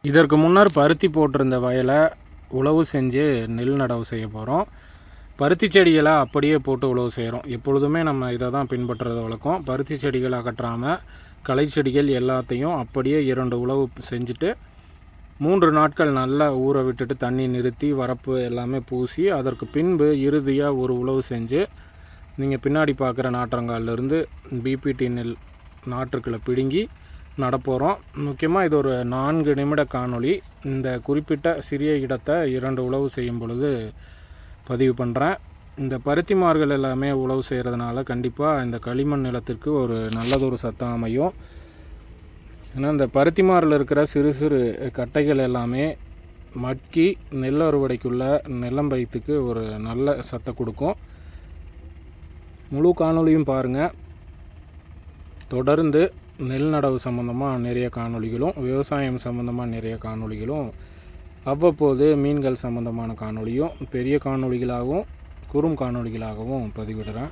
இதற்கு முன்னர் பருத்தி போட்டிருந்த வயலை உழவு செஞ்சு நெல் நடவு செய்ய போகிறோம். பருத்தி செடிகளை அப்படியே போட்டு உழவு செய்கிறோம். எப்பொழுதுமே நம்ம இதை தான் பின்பற்றுறது வழக்கம். பருத்தி செடிகளை அகற்றாமல் களை செடிகள் எல்லாத்தையும் அப்படியே 2 உழவு செஞ்சுட்டு 3 நாட்கள் நல்லா ஊற விட்டுட்டு தண்ணி நிறுத்தி வரப்பு எல்லாமே பூசி அதற்கு பின்பு இறுதியாக ஒரு உழவு செஞ்சு நீங்கள் பின்னாடி பார்க்குற நாற்றங்காலிருந்து பிபிடி நெல் நாற்றுக்களை பிடுங்கி நடப்போகிறோம். முக்கியமாக இது ஒரு 4 நிமிட காணொளி. இந்த குறிப்பிட்ட சிறிய இடத்தை 2 உழவு செய்யும் பொழுது பதிவு பண்ணுறேன். இந்த பருத்திமார்கள் எல்லாமே உழவு செய்கிறதுனால கண்டிப்பாக இந்த களிமண் நிலத்திற்கு ஒரு நல்லதொரு சத்தம் அமையும். ஏன்னா இந்த பருத்திமாரில் இருக்கிற சிறு சிறு கட்டைகள் எல்லாமே மக்கி நெல் அறுவடைக்குள்ள நிலம்பயத்துக்கு ஒரு நல்ல சத்தை கொடுக்கும். முழு காணொளியும் பாருங்கள். தொடர்ந்து நெல் நடவு சம்மந்தமாக நிறைய காணொளிகளும் விவசாயம் சம்மந்தமாக நிறைய காணொளிகளும் அவ்வப்போது மீன்கள் சம்மந்தமான காணொளியும் பெரிய காணொளிகளாகவும் குறும் காணொளிகளாகவும் பதிவிடுறேன்.